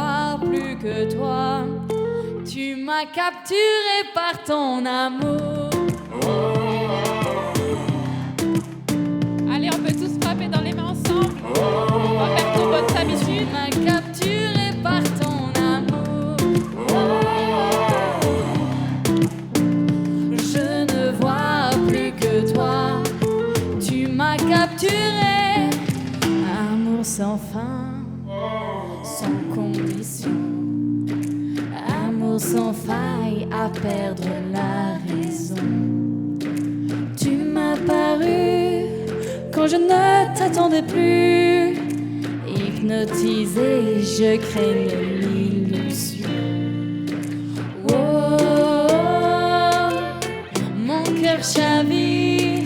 vois plus que toi. Tu m'as capturé par ton amour. Allez, on peut tous frapper dans les mains ensemble. On va faire nos bonnes habitudes. Tu m'as capturé par ton amour. Je ne vois plus que toi. Tu m'as capturé. Amour sans fin, sans condition. Amour sans faille à perdre la raison. Tu m'as paru quand je ne t'attendais plus. Hypnotisé, je craignais l'illusion. Oh, mon cœur chavire.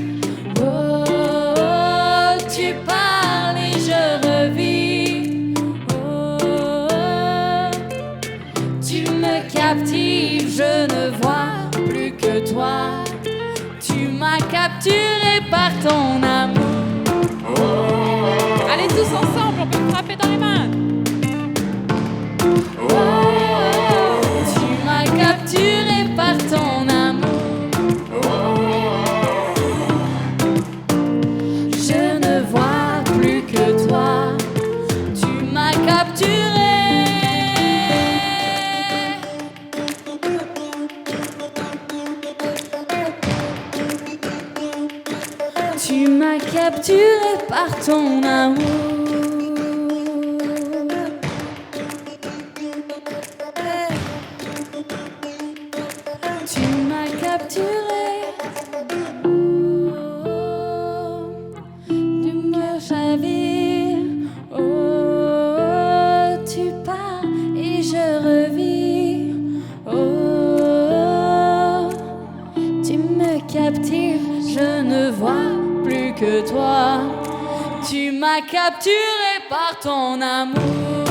Oh, tu parles et je revis. Oh, tu me captives, je ne vois plus que toi. Tu m'as capturé par ton amour. Allez, tous ensemble, on peut frapper dans les mains. Oh, tu m'as capturé par ton amour. Je ne vois plus que toi. Tu m'as capturé. Tu m'as capturé par ton amour. Tu m'as capturé. Oh, du cœur chavire. Oh, tu pars et je revis. Oh, tu me captives, je ne vois plus que toi. Tu m'as capturé par ton amour.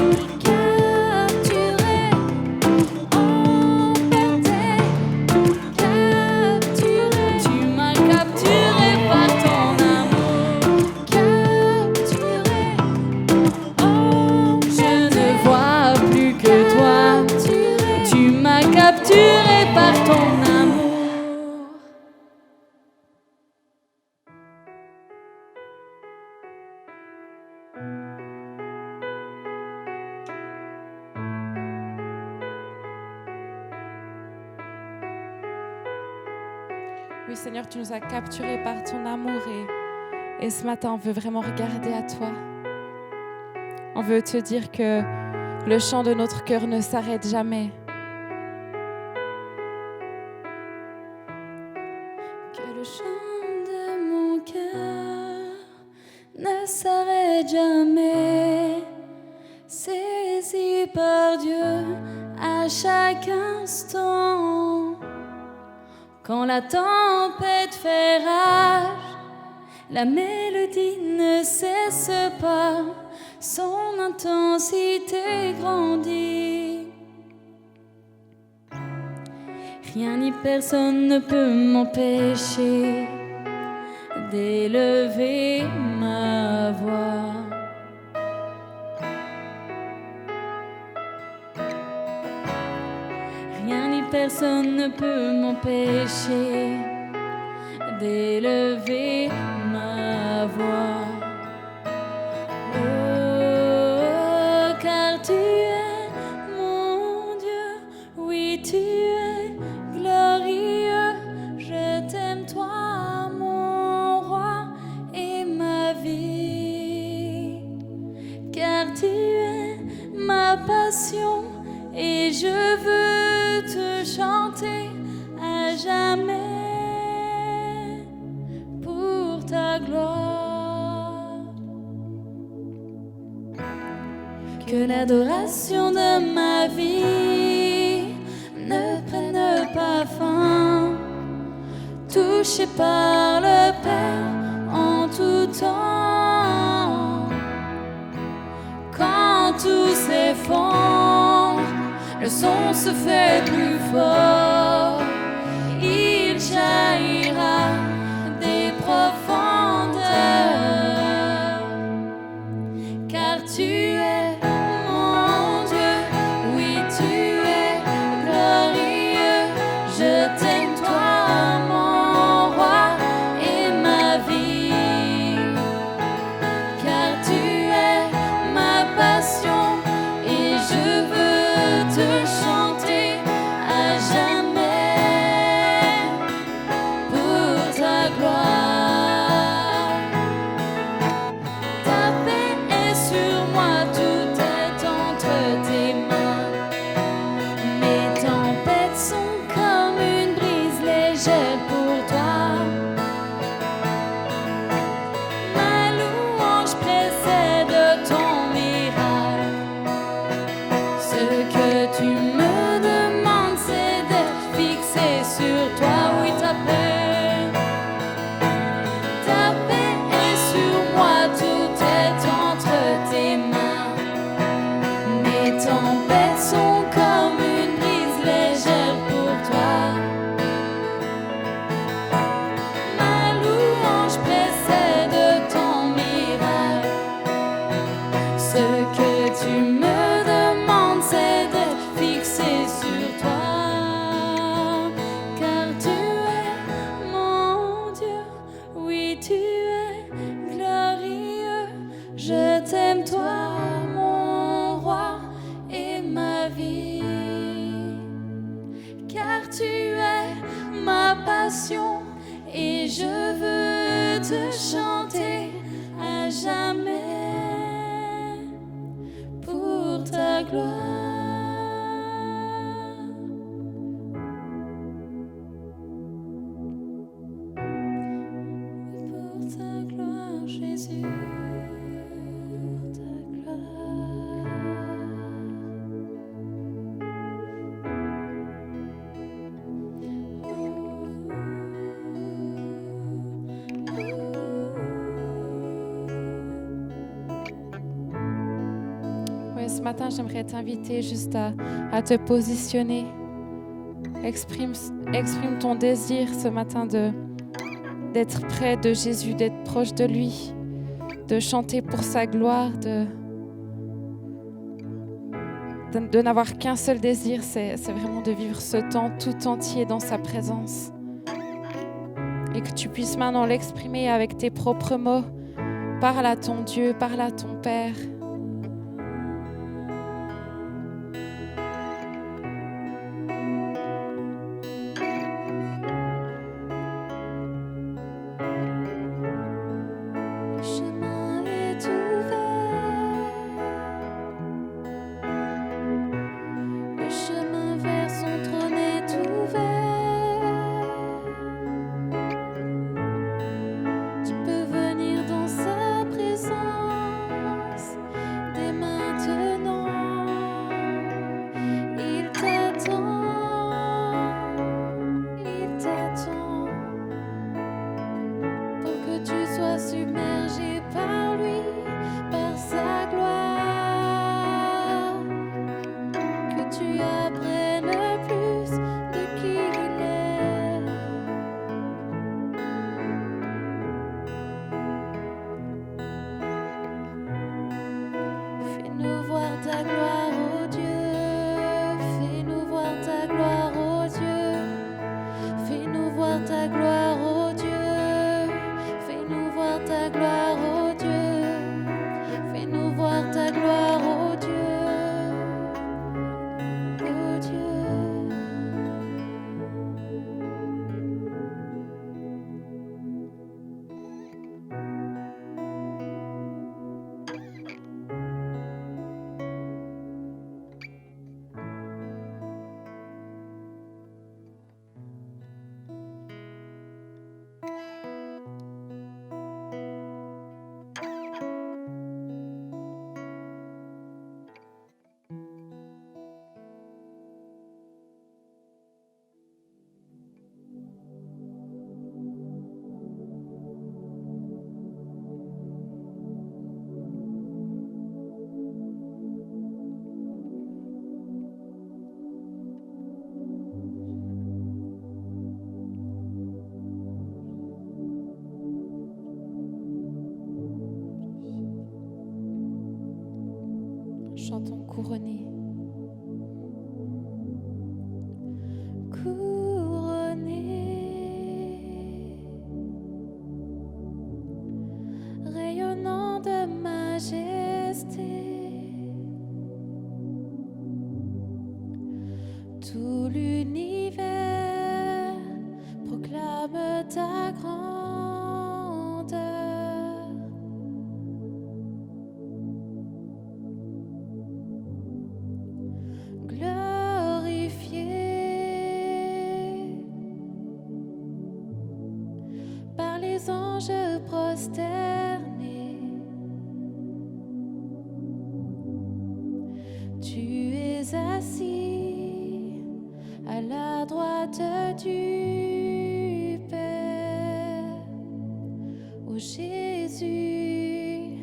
Capturé, emporté, capturé. Tu m'as capturé par ton amour. Capturé, emporté. Je ne vois plus que toi. Tu m'as capturé par ton amour. Oui, Seigneur, tu nous as capturés par ton amour et ce matin, on veut vraiment regarder à toi. On veut te dire que le chant de notre cœur ne s'arrête jamais. Que le chant de mon cœur ne s'arrête jamais, saisi par Dieu à chaque instant. Quand la tempête fait rage, la mélodie ne cesse pas, son intensité grandit. Rien ni personne ne peut m'empêcher d'élever ma voix. Rien ni personne ne peut m'empêcher d'élever ma voix. Oh, car tu es mon Dieu, oui tu es glorieux. Je t'aime toi, mon roi et ma vie. Car tu es ma passion et je veux te chanter à jamais pour ta gloire. Que l'adoration de ma vie ne prenne pas fin, touché par le Père en tout temps. Quand tout s'effondre, le son se fait plus fort, il jaillira des profondeurs. Car tu es mon Dieu, te chanter à jamais pour ta gloire. Ta paix est sur moi, tout est entre tes mains. Mes tempêtes sont comme une brise légère pour toi. Ma louange précède ton miracle. Ce que tu me demandes, c'est d'être fixé sur toi. Oui, ta paix est sur moi, tout est entre tes mains. Mes tempêtes sont comme une brise légère pour toi. Ma louange précède ton miracle. Ce que tu me demandes, c'est d'être fixé sur toi. Car tu es mon Dieu, oui, tu es glorieux. Je t'aime, toi, mon roi et ma vie. Car tu es ma passion et je veux te chanter à jamais pour ta gloire. Pour ta gloire, Jésus, ta gloire. Ouais, ce matin, j'aimerais t'inviter juste à te positionner. Exprime ton désir ce matin d'être près de Jésus, d'être proche de lui, de chanter pour sa gloire, de n'avoir qu'un seul désir, c'est vraiment de vivre ce temps tout entier dans sa présence. Et que tu puisses maintenant l'exprimer avec tes propres mots. Parle à ton Dieu, parle à ton Père. Le chemin est ouvert. Le chemin vers son trône est ouvert. Tu peux venir dans sa présence dès maintenant. Il t'attend pour que tu sois submergé par lui, par sa gloire. Que tu apprennes plus de qui il est. Fais-nous voir ta gloire, ô Dieu. Fais-nous voir ta gloire, ô Dieu. Fais-nous voir ta gloire, ô Dieu. Fais-nous voir ta gloire, ô Dieu. Fais-nous voir ta gloire, ô Dieu. Ô Dieu. Chantons couronné. Couronné, rayonnant de majesté, Tout l'univers proclame ta grandeur. Glorifié par les anges prosternés, tu es assis à la droite du Père. Ô Jésus,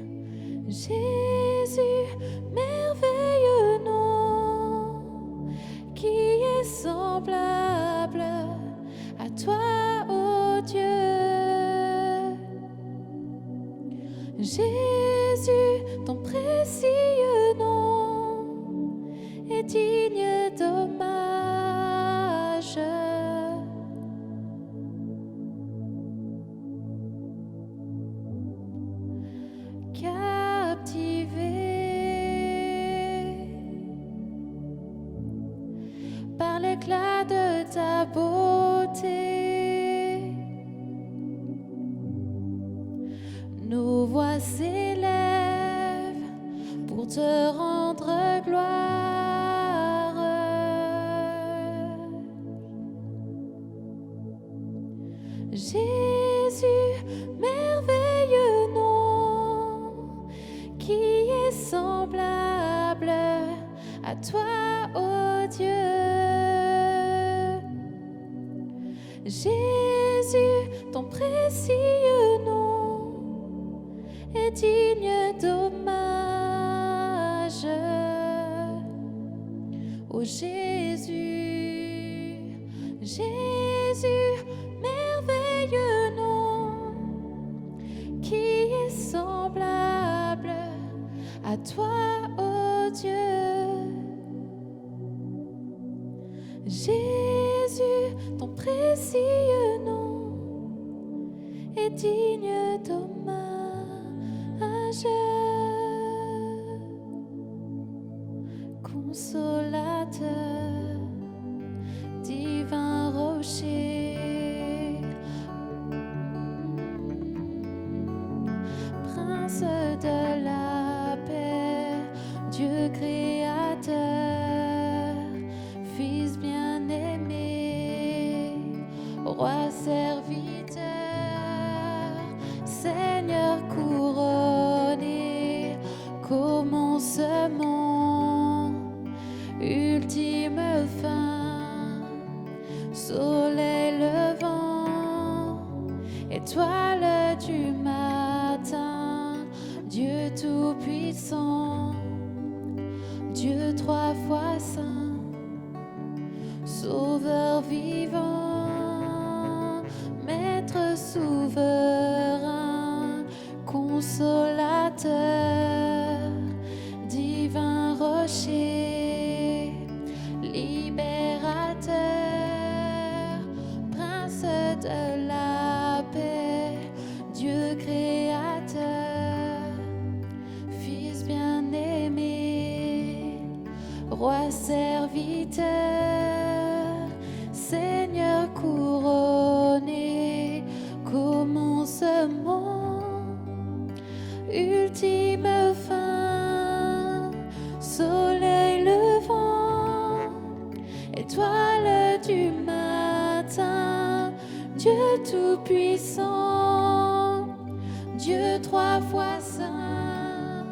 Jésus, merveilleux nom, qui est semblable à toi, ô Dieu. Jésus, ton précieux nom est digne d'hommage. Captivé par l'éclat de ta beauté, nos voix s'élèvent pour te rendre gloire. Jésus, merveilleux nom, qui est semblable à toi, ô Dieu. Jésus, ton précieux nom est digne d'hommage. Ô Jésus, Jésus, merveilleux nom, qui est semblable à toi, ô Dieu. Jésus, ton précieux nom est digne d'hommage. Consolateur, divin rocher, Prince de la paix, Dieu créateur, Fils bien-aimé, Roi serviteur, Seigneur couronné, commencement, ultime fin, soleil levant, étoile du matin, Dieu tout-puissant, Dieu trois fois saint, Sauveur vivant, Maître souverain, consolateur, divin rocher, libérateur, Prince de la paix, Dieu créateur, Fils bien-aimé, Roi serviteur, Seigneur couronné, commencement, ultime fin, soleil levant, étoile du matin, Dieu tout-puissant, Dieu trois fois saint,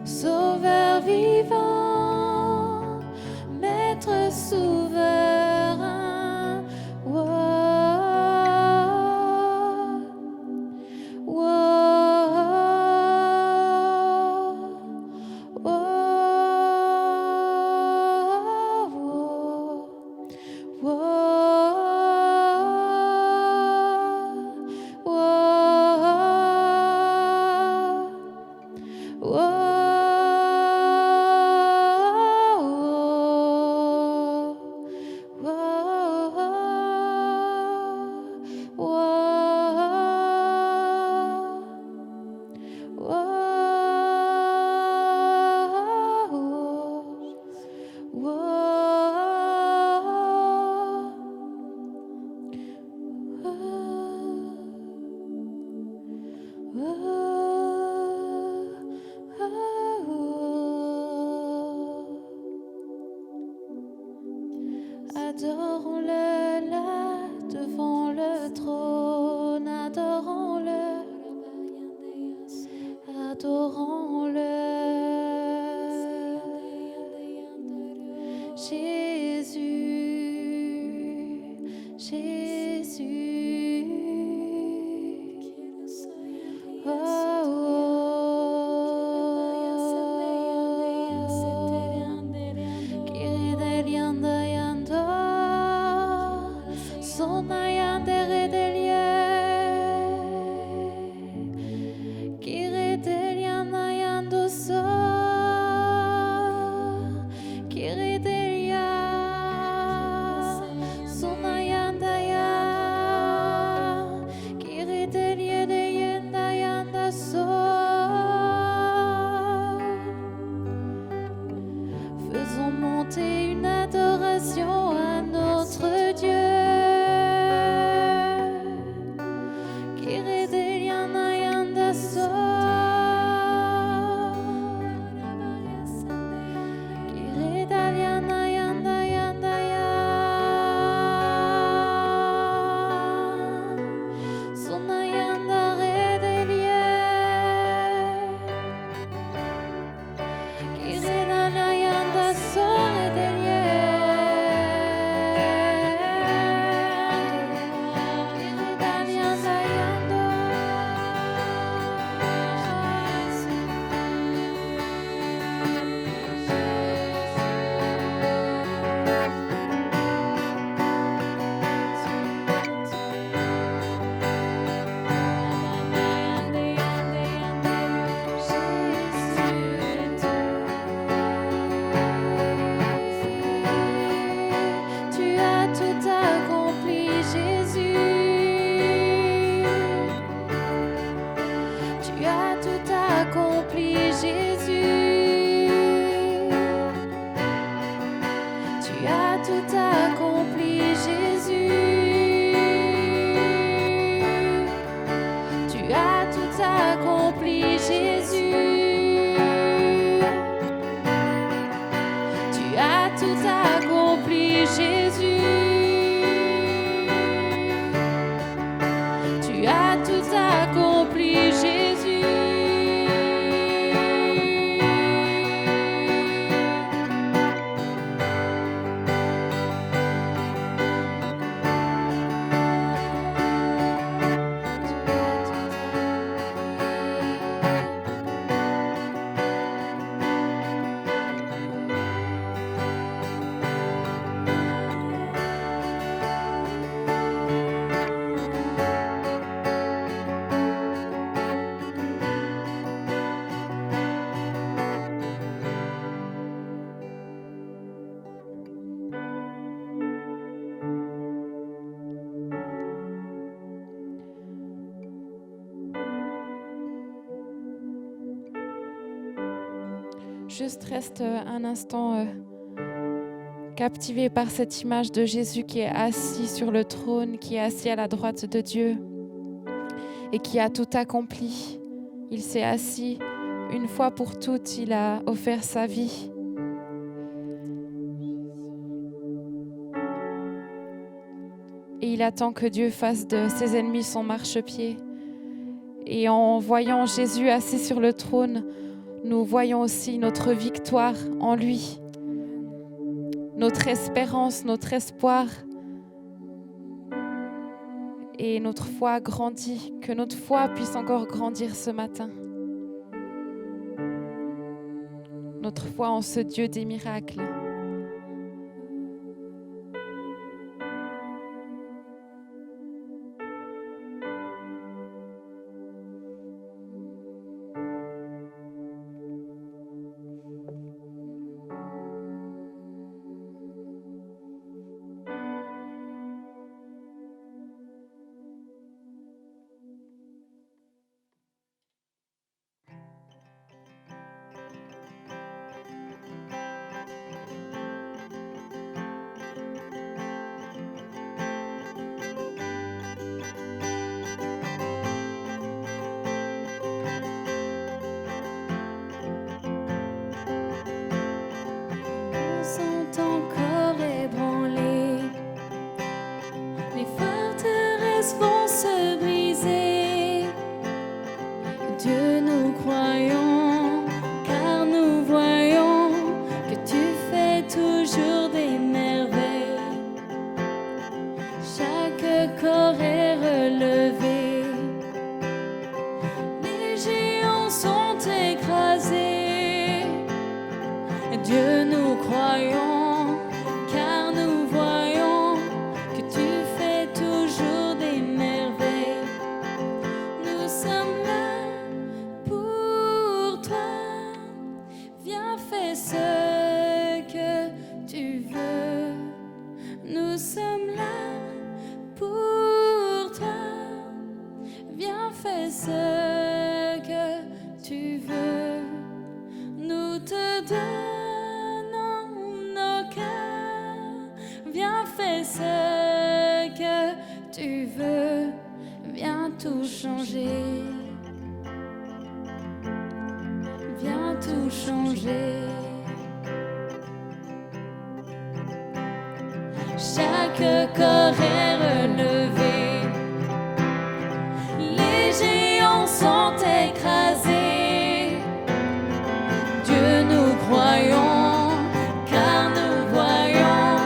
Sauveur vivant, Maître souverain. Adorons-le là devant le trône, adorons-le, adorons-le. Jésus, Jésus. Oh, faisons monter une adoration à notre Dieu. Kiridelianayanda so. Kiridalianayanda yanda ya. Sonayanda redelie. Kiridalianda so redelie. Kiridalianda yanda. Tu as tout accompli, Jésus. Tu as tout accompli, Jésus. Tu as tout accompli, Jésus. Tu as tout accompli, Jésus. Tu as tout accompli, Jésus. Tu as tout accompli, Jésus. Juste reste un instant captivé par cette image de Jésus qui est assis sur le trône, qui est assis à la droite de Dieu et qui a tout accompli. Il s'est assis une fois pour toutes, il a offert sa vie. Et il attend que Dieu fasse de ses ennemis son marchepied. Et en voyant Jésus assis sur le trône, nous voyons aussi notre victoire en lui, notre espérance, notre espoir. Et notre foi grandit, que notre foi puisse encore grandir ce matin. Notre foi en ce Dieu des miracles. Nous sommes là pour toi. Viens, fais ce que tu veux. Nous te donnons nos cœurs. Viens, fais ce que tu veux. Viens tout changer. Viens tout changer. Chaque corps est relevé. Les géants sont écrasés. Dieu, nous croyons, car nous voyons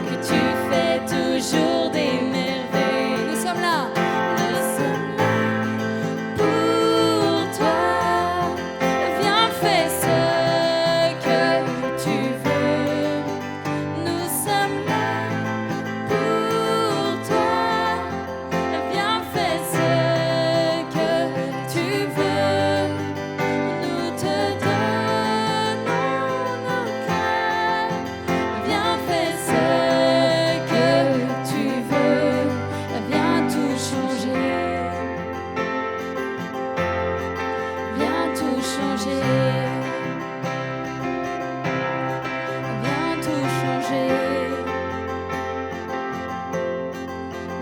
que tu fais toujours des merveilles. Nous sommes là pour toi. Viens, fais ce que tu veux. Nous sommes là pour toi. Viens, fais ce que tu veux. Nous te donnons nos cœurs. Viens, fais ce que tu veux. Viens tout changer. Viens tout changer. Viens tout changer.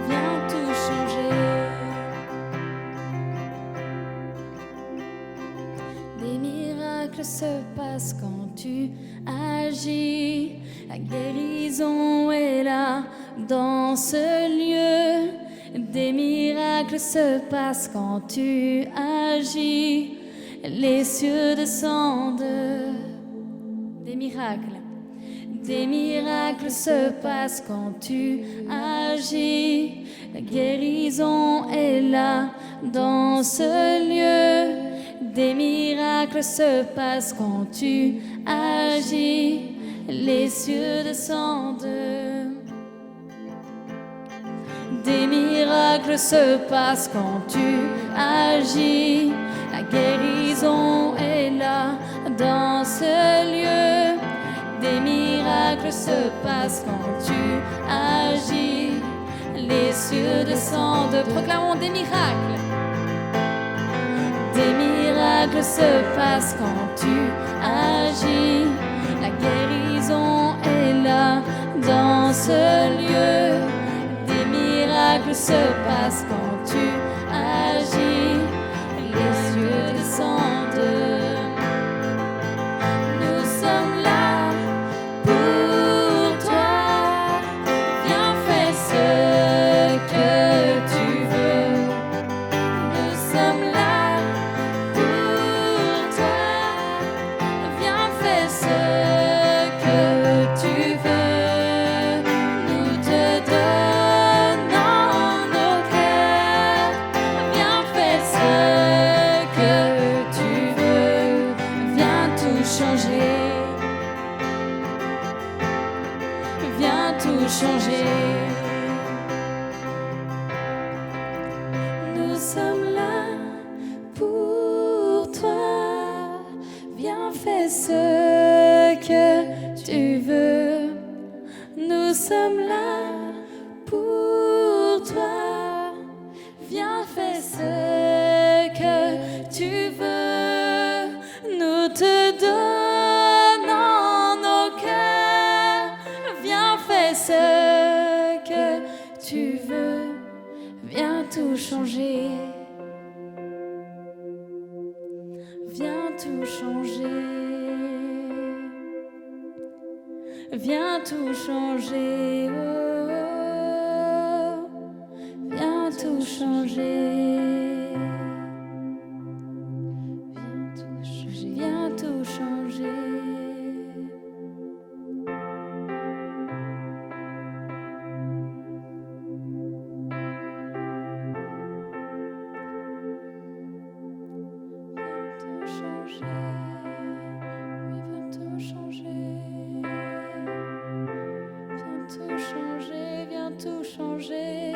Viens tout changer. Des miracles se passent quand tu agis. La guérison est là dans ce lieu. Des miracles se passent quand tu agis. Les cieux descendent. Des miracles se passent quand tu agis. La guérison est là dans ce lieu. Des miracles se passent quand tu agis. Les cieux descendent. Des miracles se passent quand tu agis. La guérison est là dans ce lieu. Des miracles se passent quand tu agis. Les cieux descendent. Proclamons des miracles. Des miracles se passent quand tu agis. La guérison est là dans ce lieu. Des miracles se passent quand tu agis. Les cieux descendent. Nous sommes là pour toi. Viens, fais ce que tu veux. Nous sommes là pour toi. Viens, fais ce que tu veux. Nous te donnons nos cœurs. Viens, fais ce que tu veux. Viens tout changer. Viens tout changer. Nous sommes là pour toi. Viens, fais ce que tu veux. Nous sommes là pour toi. Viens, fais ce que tu veux. Nous te donnons nos cœurs. Viens, fais ce que tu veux. Viens tout changer. Viens tout changer. Viens tout changer. Oh, viens tout changer. Viens tout changer. Viens tout changer.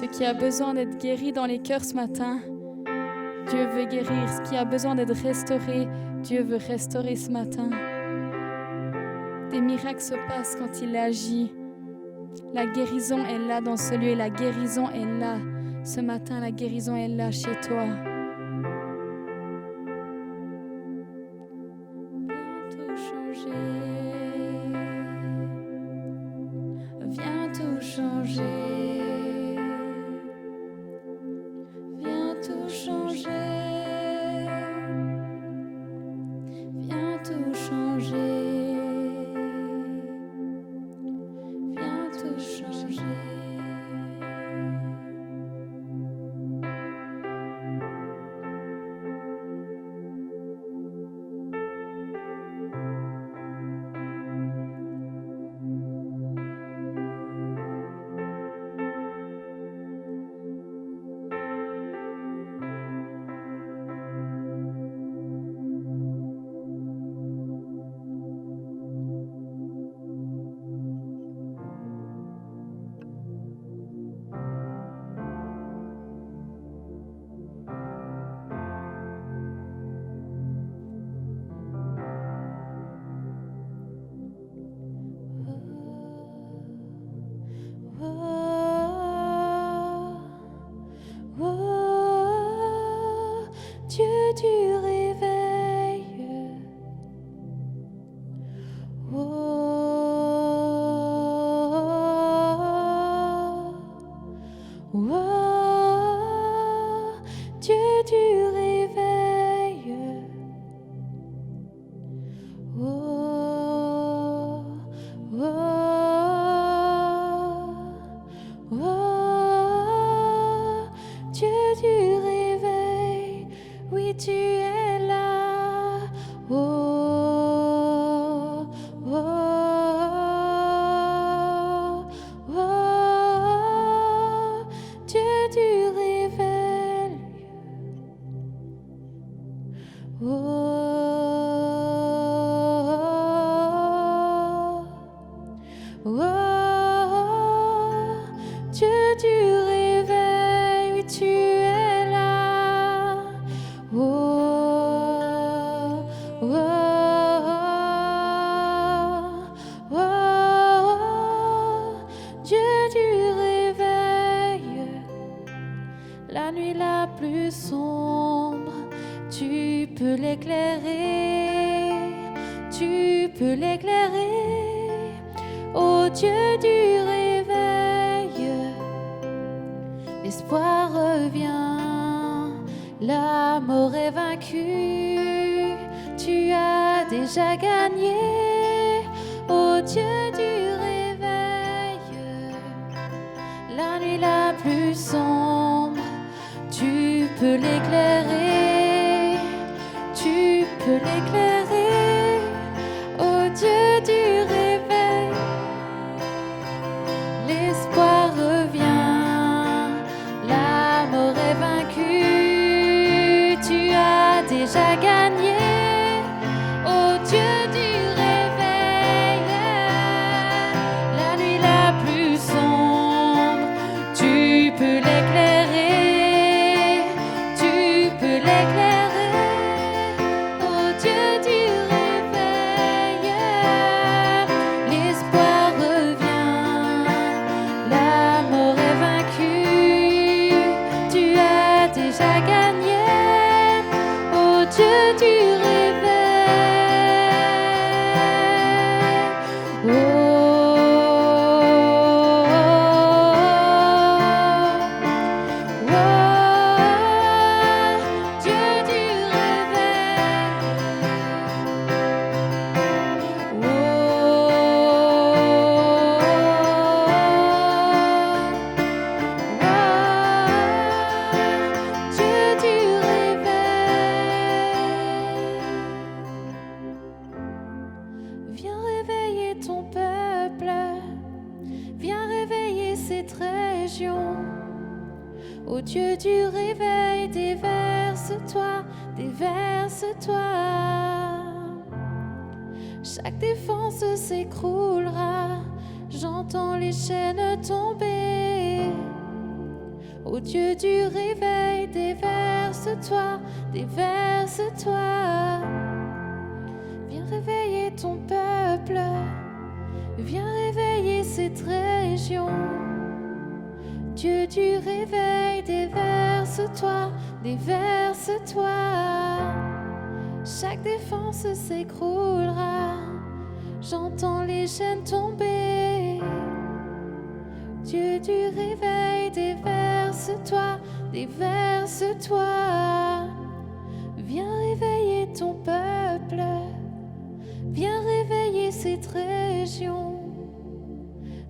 Ce qui a besoin d'être guéri dans les cœurs ce matin, Dieu veut guérir. Ce qui a besoin d'être restauré, Dieu veut restaurer ce matin. Des miracles se passent quand il agit. La guérison est là dans ce lieu et la guérison est là. Ce matin, la guérison est là chez toi. Viens tout changer. Viens tout changer. Viens tout changer. Viens tout changer. Dieu du réveil, Dieu du réveil, Dieu du réveil, oui tu es là, Dieu du réveil, Dieu du réveil, oui tu es là, Dieu du réveil, la nuit la plus sombre, tu peux l'éclairer, tu peux l'éclairer, ô Dieu du réveil, l'espoir revient, la mort est vaincue, tu as déjà gagné, ô Dieu du réveil, la nuit la plus sombre, tu peux l'éclairer, tu peux l'éclairer, ô Dieu du réveil, l'espoir revient, la mort est vaincue, tu as déjà gagné, ô Dieu du réveil, la nuit la plus sombre, tu peux l'éclairer, tu peux l'éclairer, ô Dieu du réveil, l'espoir revient, la mort est vaincue, tu as déjà gagné, ô Dieu du Viens réveiller ton peuple, viens réveiller cette région. Ô Dieu du réveil, déverse-toi, déverse-toi. Chaque défense s'écroulera, j'entends les chaînes tomber. Ô Dieu du réveil, déverse-toi, déverse-toi. Viens réveiller ton peuple, viens réveiller cette région. Dieu du réveil, déverse-toi, déverse-toi. Chaque défense s'écroulera, j'entends les chaînes tomber. Dieu du réveil, déverse-toi, déverse-toi. Viens réveiller ton peuple, viens réveiller cette région.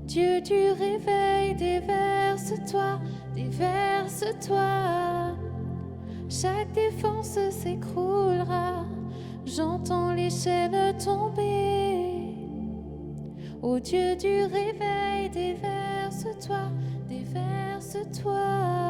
Dieu du réveil, déverse-toi, déverse-toi. Chaque défense s'écroulera, j'entends les chaînes tomber. Ô Dieu du réveil, déverse-toi, déverse-toi.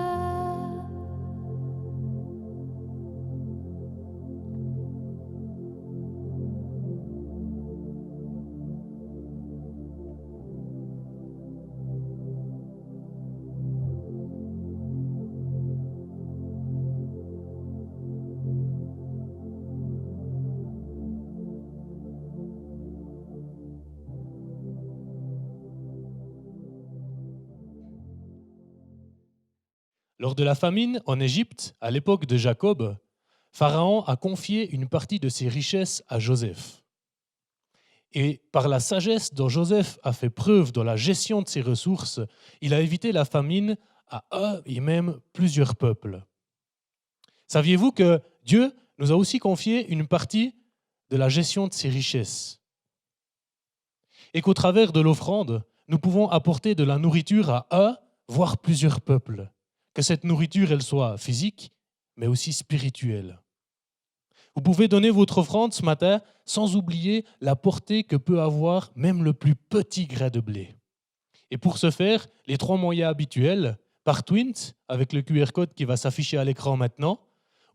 Lors de la famine en Égypte, à l'époque de Jacob, Pharaon a confié une partie de ses richesses à Joseph. Et par la sagesse dont Joseph a fait preuve dans la gestion de ses ressources, il a évité la famine à un et même plusieurs peuples. Saviez-vous que Dieu nous a aussi confié une partie de la gestion de ses richesses et qu'au travers de l'offrande, nous pouvons apporter de la nourriture à un, voire plusieurs peuples, que cette nourriture elle soit physique, mais aussi spirituelle. Vous pouvez donner votre offrande ce matin sans oublier la portée que peut avoir même le plus petit grain de blé. Et pour ce faire, les 3 moyens habituels, par Twint, avec le QR code qui va s'afficher à l'écran maintenant,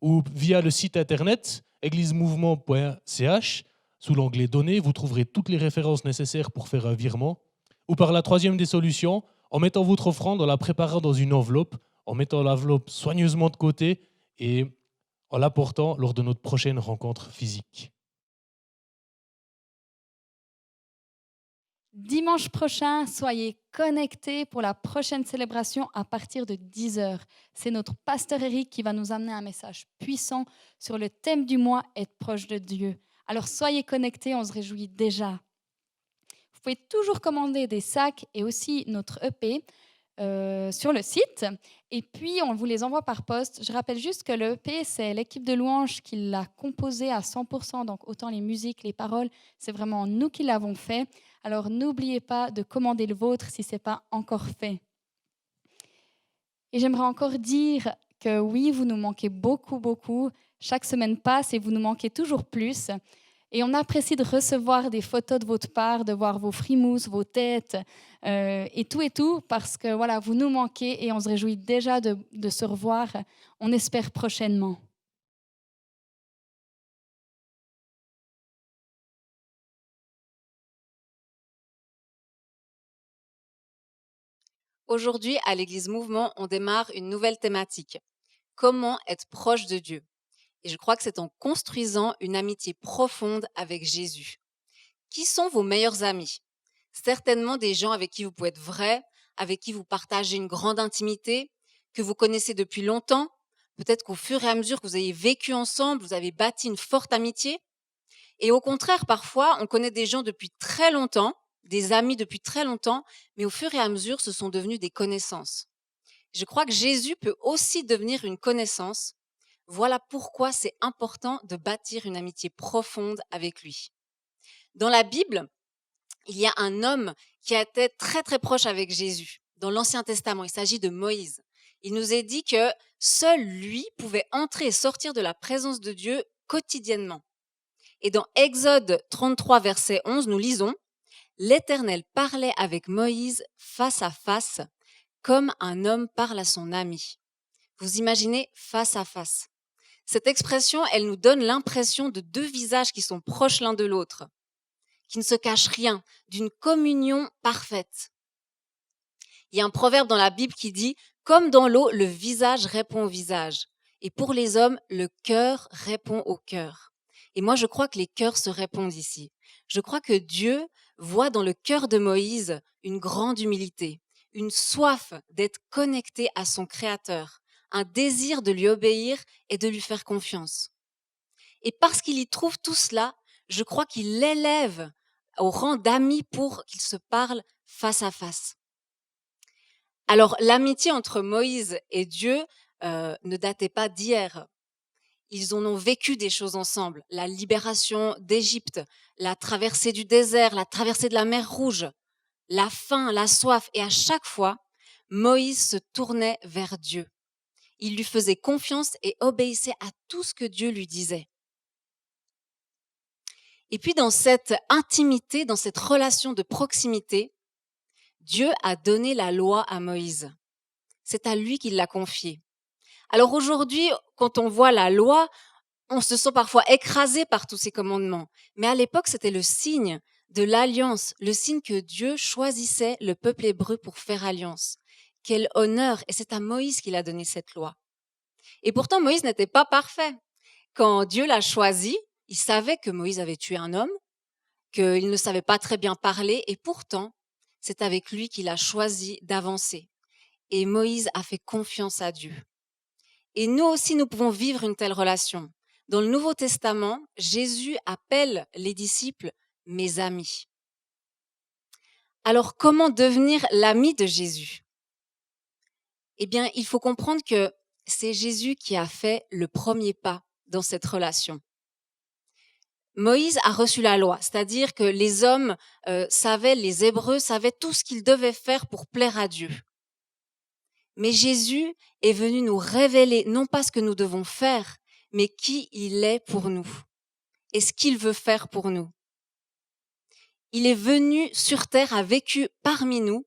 ou via le site internet églisemouvement.ch, sous l'onglet Données, vous trouverez toutes les références nécessaires pour faire un virement, ou par la troisième des solutions, en mettant votre offrande, en la préparant dans une enveloppe, en mettant l'enveloppe soigneusement de côté et en l'apportant lors de notre prochaine rencontre physique. Dimanche prochain, soyez connectés pour la prochaine célébration à partir de 10h. C'est notre pasteur Eric qui va nous amener un message puissant sur le thème du mois, être proche de Dieu. Alors soyez connectés, on se réjouit déjà. Vous pouvez toujours commander des sacs et aussi notre EP sur le site. Et puis, on vous les envoie par poste. Je rappelle juste que le EP, c'est l'équipe de louanges qui l'a composé à 100%. Donc, autant les musiques, les paroles, c'est vraiment nous qui l'avons fait. Alors, n'oubliez pas de commander le vôtre si ce n'est pas encore fait. Et j'aimerais encore dire que oui, vous nous manquez beaucoup, beaucoup. Chaque semaine passe et vous nous manquez toujours plus. Et on apprécie de recevoir des photos de votre part, de voir vos frimousses, vos têtes et tout, parce que voilà, vous nous manquez et on se réjouit déjà de se revoir. On espère prochainement. Aujourd'hui, à l'Église Mouvement, on démarre une nouvelle thématique. Comment être proche de Dieu? Et je crois que c'est en construisant une amitié profonde avec Jésus. Qui sont vos meilleurs amis? Certainement des gens avec qui vous pouvez être vrai, avec qui vous partagez une grande intimité, que vous connaissez depuis longtemps. Peut-être qu'au fur et à mesure que vous avez vécu ensemble, vous avez bâti une forte amitié. Et au contraire, parfois, on connaît des gens depuis très longtemps, des amis depuis très longtemps, mais au fur et à mesure, ce sont devenus des connaissances. Je crois que Jésus peut aussi devenir une connaissance. Voilà pourquoi c'est important de bâtir une amitié profonde avec lui. Dans la Bible, il y a un homme qui a été très très proche avec Jésus. Dans l'Ancien Testament, il s'agit de Moïse. Il nous est dit que seul lui pouvait entrer et sortir de la présence de Dieu quotidiennement. Et dans Exode 33, verset 11, nous lisons « L'Éternel parlait avec Moïse face à face, comme un homme parle à son ami. » Vous imaginez face à face. Cette expression, elle nous donne l'impression de 2 visages qui sont proches l'un de l'autre, qui ne se cachent rien, d'une communion parfaite. Il y a un proverbe dans la Bible qui dit « Comme dans l'eau, le visage répond au visage. Et pour les hommes, le cœur répond au cœur. Et moi, je crois que les cœurs se répondent ici. Je crois que Dieu voit dans le cœur de Moïse une grande humilité, une soif d'être connecté à son Créateur, un désir de lui obéir et de lui faire confiance. Et parce qu'il y trouve tout cela, je crois qu'il l'élève au rang d'ami pour qu'ils se parlent face à face. Alors, l'amitié entre Moïse et Dieu ne datait pas d'hier. Ils en ont vécu des choses ensemble. La libération d'Égypte, la traversée du désert, la traversée de la mer Rouge, la faim, la soif. Et à chaque fois, Moïse se tournait vers Dieu. Il lui faisait confiance et obéissait à tout ce que Dieu lui disait. Et puis dans cette intimité, dans cette relation de proximité, Dieu a donné la loi à Moïse. C'est à lui qu'il l'a confiée. Alors aujourd'hui, quand on voit la loi, on se sent parfois écrasé par tous ces commandements. Mais à l'époque, c'était le signe de l'alliance, le signe que Dieu choisissait le peuple hébreu pour faire alliance. Quel honneur! Et c'est à Moïse qu'il a donné cette loi. Et pourtant, Moïse n'était pas parfait. Quand Dieu l'a choisi, il savait que Moïse avait tué un homme, qu'il ne savait pas très bien parler, et pourtant, c'est avec lui qu'il a choisi d'avancer. Et Moïse a fait confiance à Dieu. Et nous aussi, nous pouvons vivre une telle relation. Dans le Nouveau Testament, Jésus appelle les disciples « mes amis ». Alors, comment devenir l'ami de Jésus? Eh bien, il faut comprendre que c'est Jésus qui a fait le premier pas dans cette relation. Moïse a reçu la loi, c'est-à-dire que les hommes les Hébreux savaient tout ce qu'ils devaient faire pour plaire à Dieu. Mais Jésus est venu nous révéler non pas ce que nous devons faire, mais qui il est pour nous et ce qu'il veut faire pour nous. Il est venu sur terre, a vécu parmi nous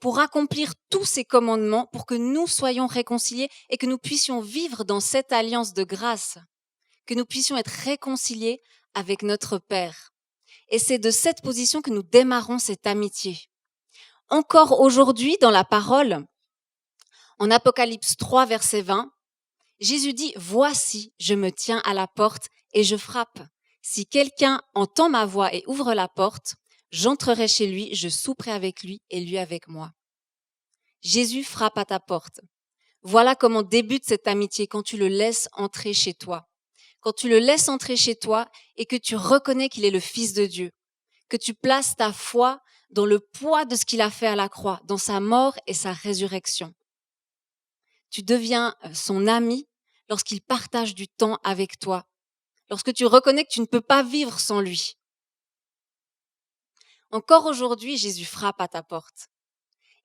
pour accomplir tous ces commandements, pour que nous soyons réconciliés et que nous puissions vivre dans cette alliance de grâce, que nous puissions être réconciliés avec notre Père. Et c'est de cette position que nous démarrons cette amitié. Encore aujourd'hui, dans la parole, en Apocalypse 3, verset 20, Jésus dit « Voici, je me tiens à la porte et je frappe. Si quelqu'un entend ma voix et ouvre la porte, j'entrerai chez lui, je souperai avec lui et lui avec moi. » Jésus frappe à ta porte. Voilà comment débute cette amitié quand tu le laisses entrer chez toi. Quand tu le laisses entrer chez toi et que tu reconnais qu'il est le Fils de Dieu, que tu places ta foi dans le poids de ce qu'il a fait à la croix, dans sa mort et sa résurrection. Tu deviens son ami lorsqu'il partage du temps avec toi, lorsque tu reconnais que tu ne peux pas vivre sans lui. Encore aujourd'hui, Jésus frappe à ta porte.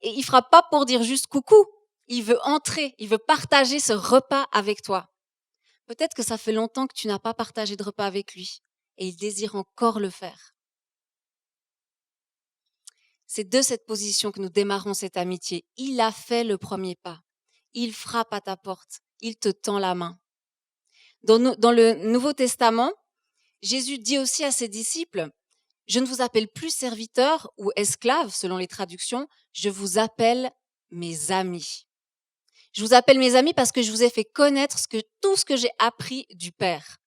Et il frappe pas pour dire juste coucou, il veut entrer, il veut partager ce repas avec toi. Peut-être que ça fait longtemps que tu n'as pas partagé de repas avec lui et il désire encore le faire. C'est de cette position que nous démarrons cette amitié. Il a fait le premier pas. Il frappe à ta porte. Il te tend la main. Dans le Nouveau Testament, Jésus dit aussi à ses disciples, « Je ne vous appelle plus serviteurs ou esclaves, selon les traductions, je vous appelle mes amis. Je vous appelle mes amis parce que je vous ai fait connaître tout ce que j'ai appris du Père. »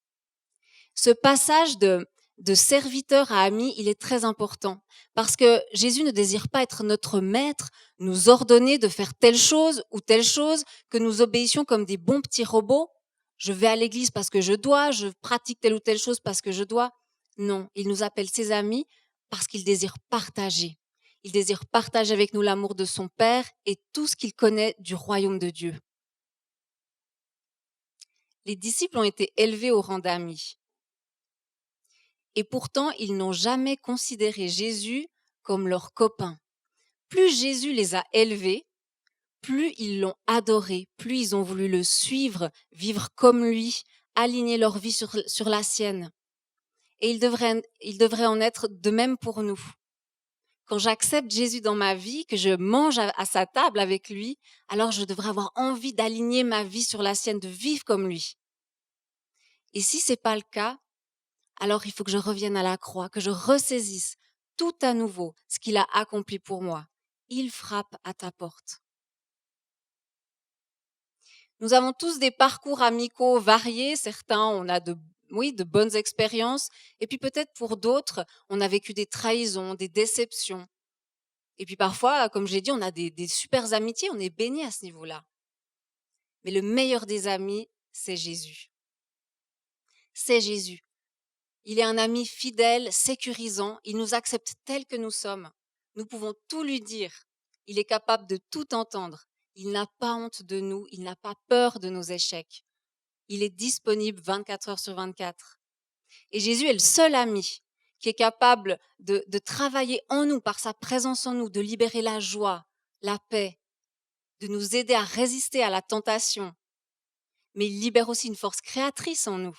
Ce passage de serviteur à ami, il est très important parce que Jésus ne désire pas être notre maître, nous ordonner de faire telle chose ou telle chose, que nous obéissions comme des bons petits robots. Je vais à l'église parce que je dois, je pratique telle ou telle chose parce que je dois. Non, il nous appelle ses amis parce qu'il désire partager. Il désire partager avec nous l'amour de son Père et tout ce qu'il connaît du royaume de Dieu. Les disciples ont été élevés au rang d'amis. Et pourtant, ils n'ont jamais considéré Jésus comme leur copain. Plus Jésus les a élevés, plus ils l'ont adoré, plus ils ont voulu le suivre, vivre comme lui, aligner leur vie sur la sienne. Et il devrait en être de même pour nous. Quand j'accepte Jésus dans ma vie, que je mange à sa table avec lui, alors je devrais avoir envie d'aligner ma vie sur la sienne, de vivre comme lui. Et si c'est pas le cas, alors il faut que je revienne à la croix, que je ressaisisse tout à nouveau ce qu'il a accompli pour moi. Il frappe à ta porte. Nous avons tous des parcours amicaux variés. Certains, on a de bonnes expériences. Et puis peut-être pour d'autres, on a vécu des trahisons, des déceptions. Et puis parfois, comme j'ai dit, on a des super amitiés. On est bénis à ce niveau-là. Mais le meilleur des amis, c'est Jésus. C'est Jésus. Il est un ami fidèle, sécurisant. Il nous accepte tels que nous sommes. Nous pouvons tout lui dire. Il est capable de tout entendre. Il n'a pas honte de nous. Il n'a pas peur de nos échecs. Il est disponible 24 heures sur 24. Et Jésus est le seul ami qui est capable de travailler en nous, par sa présence en nous, de libérer la joie, la paix, de nous aider à résister à la tentation. Mais il libère aussi une force créatrice en nous.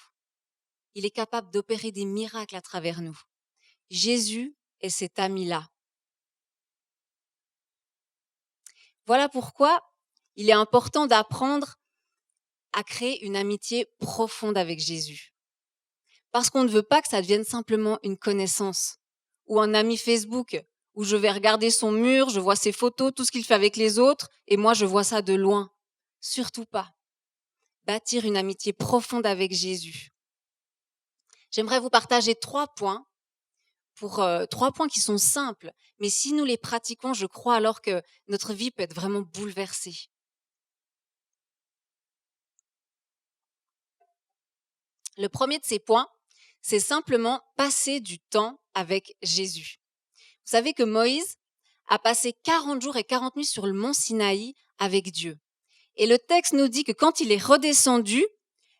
Il est capable d'opérer des miracles à travers nous. Jésus est cet ami-là. Voilà pourquoi il est important d'apprendre à créer une amitié profonde avec Jésus. Parce qu'on ne veut pas que ça devienne simplement une connaissance ou un ami Facebook où je vais regarder son mur, je vois ses photos, tout ce qu'il fait avec les autres et moi je vois ça de loin. Surtout pas. Bâtir une amitié profonde avec Jésus. J'aimerais vous partager 3 points qui sont simples, mais si nous les pratiquons, je crois alors que notre vie peut être vraiment bouleversée. Le premier de ces points, c'est simplement passer du temps avec Jésus. Vous savez que Moïse a passé 40 jours et 40 nuits sur le mont Sinaï avec Dieu. Et le texte nous dit que quand il est redescendu,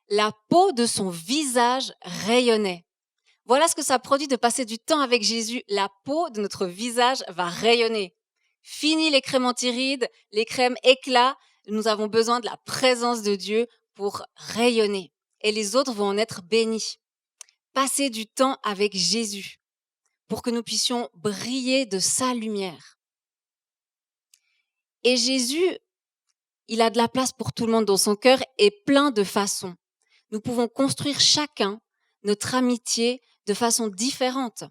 la peau de son visage rayonnait. Voilà ce que ça produit de passer du temps avec Jésus. La peau de notre visage va rayonner. Fini les crèmes anti-rides, les crèmes éclat. Nous avons besoin de la présence de Dieu pour rayonner. Et les autres vont en être bénis. Passer du temps avec Jésus pour que nous puissions briller de sa lumière. Et Jésus, il a de la place pour tout le monde dans son cœur et plein de façons. Nous pouvons construire chacun notre amitié de façon différente.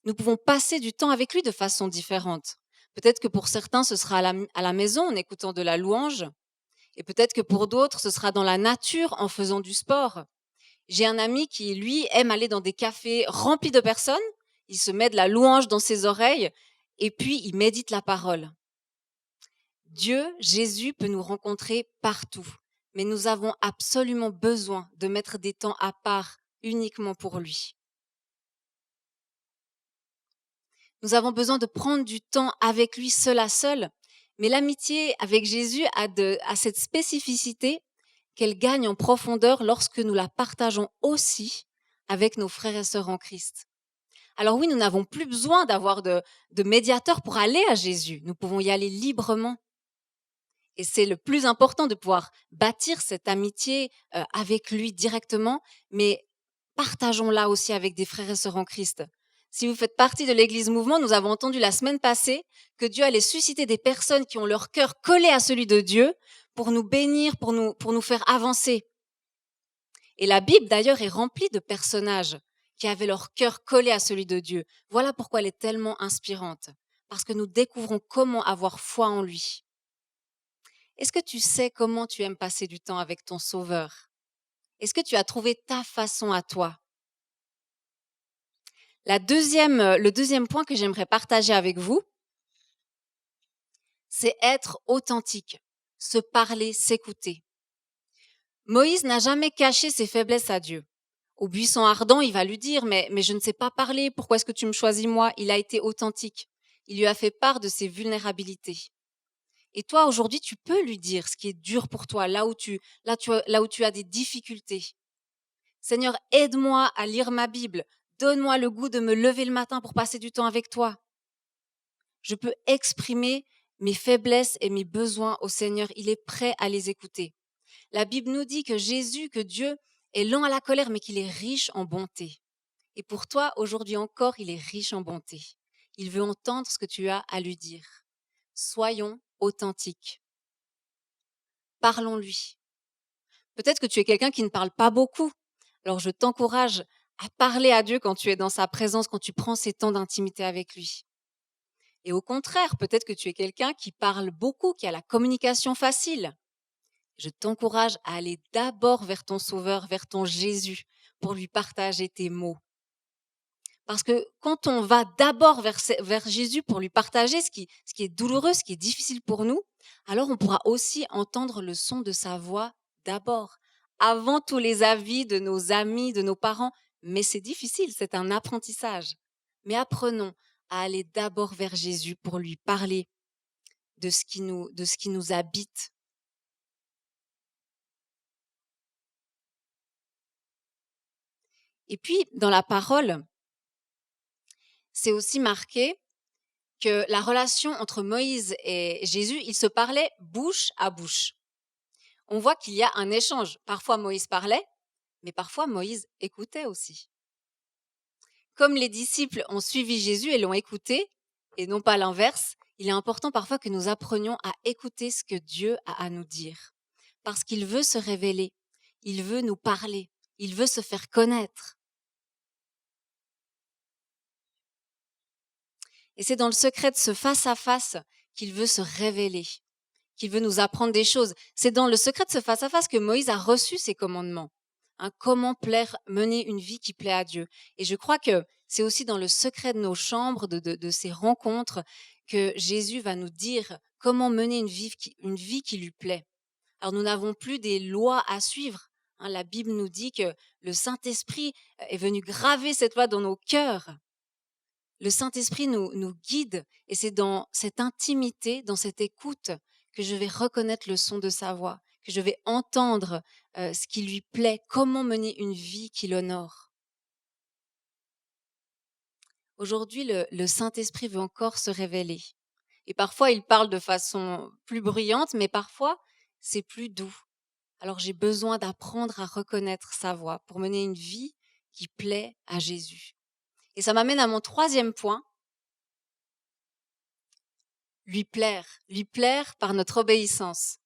Nous pouvons passer du temps avec lui de façon différente. Peut-être que pour certains, ce sera à la maison en écoutant de la louange. Et peut-être que pour d'autres, ce sera dans la nature en faisant du sport. J'ai un ami qui, lui, aime aller dans des cafés remplis de personnes. Il se met de la louange dans ses oreilles et puis il médite la parole. Dieu, Jésus, peut nous rencontrer partout. Mais nous avons absolument besoin de mettre des temps à part uniquement pour lui. Nous avons besoin de prendre du temps avec lui seul à seul. Mais l'amitié avec Jésus a cette spécificité qu'elle gagne en profondeur lorsque nous la partageons aussi avec nos frères et sœurs en Christ. Alors oui, nous n'avons plus besoin d'avoir de médiateur pour aller à Jésus. Nous pouvons y aller librement. Et c'est le plus important de pouvoir bâtir cette amitié avec lui directement, mais partageons-la aussi avec des frères et sœurs en Christ. Si vous faites partie de l'Église Mouvement, nous avons entendu la semaine passée que Dieu allait susciter des personnes qui ont leur cœur collé à celui de Dieu pour nous bénir, pour nous faire avancer. Et la Bible, d'ailleurs, est remplie de personnages qui avaient leur cœur collé à celui de Dieu. Voilà pourquoi elle est tellement inspirante, parce que nous découvrons comment avoir foi en lui. Est-ce que tu sais comment tu aimes passer du temps avec ton Sauveur? Est-ce que tu as trouvé ta façon à toi? Le deuxième point que j'aimerais partager avec vous, c'est être authentique, se parler, s'écouter. Moïse n'a jamais caché ses faiblesses à Dieu. Au buisson ardent, il va lui dire « mais je ne sais pas parler, pourquoi est-ce que tu me choisis moi ?» Il a été authentique. Il lui a fait part de ses vulnérabilités. Et toi, aujourd'hui, tu peux lui dire ce qui est dur pour toi, là où tu as des difficultés. Seigneur, aide-moi à lire ma Bible. Donne-moi le goût de me lever le matin pour passer du temps avec toi. Je peux exprimer mes faiblesses et mes besoins au Seigneur. Il est prêt à les écouter. La Bible nous dit que Jésus, que Dieu est lent à la colère, mais qu'il est riche en bonté. Et pour toi, aujourd'hui encore, il est riche en bonté. Il veut entendre ce que tu as à lui dire. Soyons authentiques. Parlons-lui. Peut-être que tu es quelqu'un qui ne parle pas beaucoup. Alors je t'encourage à parler à Dieu quand tu es dans sa présence, quand tu prends ces temps d'intimité avec lui. Et au contraire, peut-être que tu es quelqu'un qui parle beaucoup, qui a la communication facile. Je t'encourage à aller d'abord vers ton Sauveur, vers ton Jésus, pour lui partager tes maux. Parce que quand on va d'abord vers Jésus pour lui partager ce qui est douloureux, ce qui est difficile pour nous, alors on pourra aussi entendre le son de sa voix d'abord, avant tous les avis de nos amis, de nos parents. Mais c'est difficile, c'est un apprentissage. Mais apprenons à aller d'abord vers Jésus pour lui parler de ce qui nous habite. Et puis, dans la parole, c'est aussi marqué que la relation entre Moïse et Jésus, ils se parlaient bouche à bouche. On voit qu'il y a un échange. Parfois Moïse parlait, mais parfois Moïse écoutait aussi. Comme les disciples ont suivi Jésus et l'ont écouté, et non pas l'inverse, il est important parfois que nous apprenions à écouter ce que Dieu a à nous dire. Parce qu'il veut se révéler, il veut nous parler, il veut se faire connaître. Et c'est dans le secret de ce face-à-face qu'il veut se révéler, qu'il veut nous apprendre des choses. C'est dans le secret de ce face-à-face que Moïse a reçu ses commandements. Comment mener une vie qui plaît à Dieu. Et je crois que c'est aussi dans le secret de nos chambres, de ces rencontres, que Jésus va nous dire comment mener une vie qui lui plaît. Alors nous n'avons plus des lois à suivre. La Bible nous dit que le Saint-Esprit est venu graver cette loi dans nos cœurs. Le Saint-Esprit nous guide et c'est dans cette intimité, dans cette écoute que je vais reconnaître le son de sa voix, que je vais entendre ce qui lui plaît, comment mener une vie qui l'honore. Aujourd'hui, le Saint-Esprit veut encore se révéler. Et parfois, il parle de façon plus bruyante, mais parfois, c'est plus doux. Alors, j'ai besoin d'apprendre à reconnaître sa voix pour mener une vie qui plaît à Jésus. Et ça m'amène à mon troisième point. Lui plaire par notre obéissance.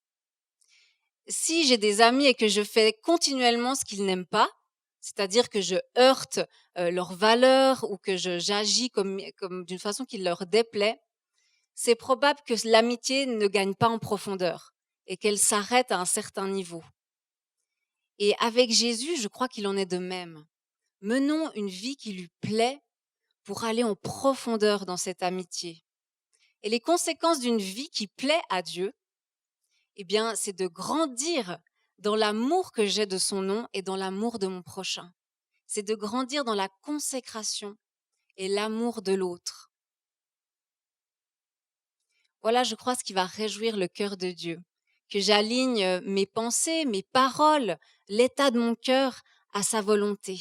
Si j'ai des amis et que je fais continuellement ce qu'ils n'aiment pas, c'est-à-dire que je heurte leurs valeurs ou que j'agis comme d'une façon qui leur déplaît, c'est probable que l'amitié ne gagne pas en profondeur et qu'elle s'arrête à un certain niveau. Et avec Jésus, je crois qu'il en est de même. Menons une vie qui lui plaît pour aller en profondeur dans cette amitié. Et les conséquences d'une vie qui plaît à Dieu, eh bien, c'est de grandir dans l'amour que j'ai de son nom et dans l'amour de mon prochain. C'est de grandir dans la consécration et l'amour de l'autre. Voilà, je crois, ce qui va réjouir le cœur de Dieu. Que j'aligne mes pensées, mes paroles, l'état de mon cœur à sa volonté.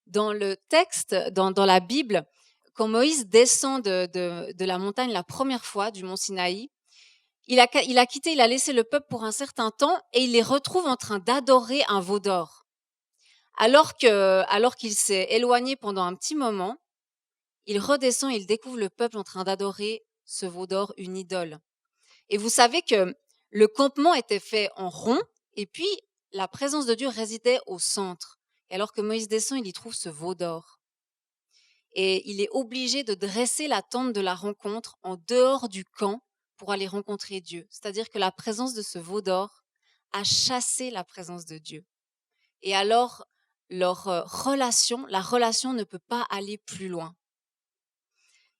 Dans le texte, dans la Bible, quand Moïse descend de la montagne la première fois, du mont Sinaï, il a laissé le peuple pour un certain temps et il les retrouve en train d'adorer un veau d'or. Alors qu'il s'est éloigné pendant un petit moment, il redescend et il découvre le peuple en train d'adorer ce veau d'or, une idole. Et vous savez que le campement était fait en rond et puis la présence de Dieu résidait au centre. Et alors que Moïse descend, il y trouve ce veau d'or. Et il est obligé de dresser la tente de la rencontre en dehors du camp pour aller rencontrer Dieu. C'est-à-dire que la présence de ce veau d'or a chassé la présence de Dieu. Et alors, la relation ne peut pas aller plus loin.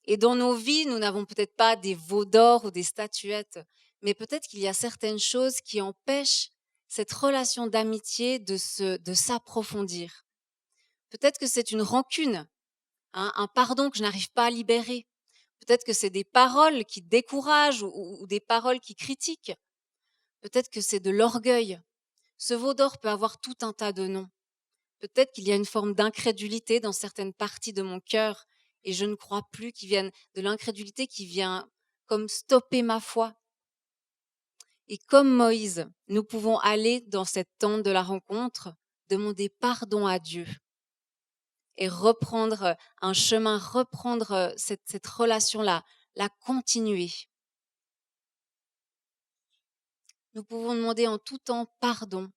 Et dans nos vies, nous n'avons peut-être pas des veaux d'or ou des statuettes, mais peut-être qu'il y a certaines choses qui empêchent cette relation d'amitié de s'approfondir. Peut-être que c'est une rancune, un pardon que je n'arrive pas à libérer. Peut-être que c'est des paroles qui découragent ou des paroles qui critiquent. Peut-être que c'est de l'orgueil. Ce veau d'or peut avoir tout un tas de noms. Peut-être qu'il y a une forme d'incrédulité dans certaines parties de mon cœur et je ne crois plus qu'il vienne de l'incrédulité qui vient comme stopper ma foi. Et comme Moïse, nous pouvons aller dans cette tente de la rencontre, demander pardon à Dieu et reprendre un chemin, reprendre cette relation-là, la continuer. Nous pouvons demander en tout temps pardon.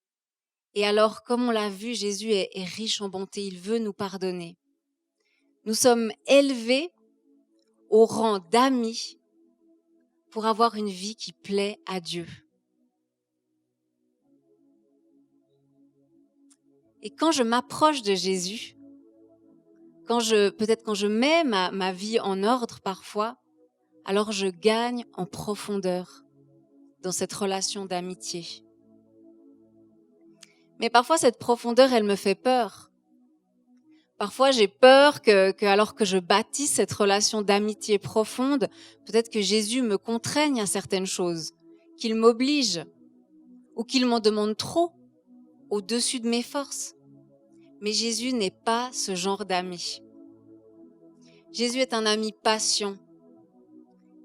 Et alors, comme on l'a vu, Jésus est riche en bonté, il veut nous pardonner. Nous sommes élevés au rang d'amis pour avoir une vie qui plaît à Dieu. Et quand je m'approche de Jésus, peut-être quand je mets ma vie en ordre parfois, alors je gagne en profondeur dans cette relation d'amitié. Mais parfois, cette profondeur, elle me fait peur. Parfois, j'ai peur que alors que je bâtis cette relation d'amitié profonde, peut-être que Jésus me contraigne à certaines choses, qu'il m'oblige ou qu'il m'en demande trop au-dessus de mes forces. Mais Jésus n'est pas ce genre d'ami. Jésus est un ami patient,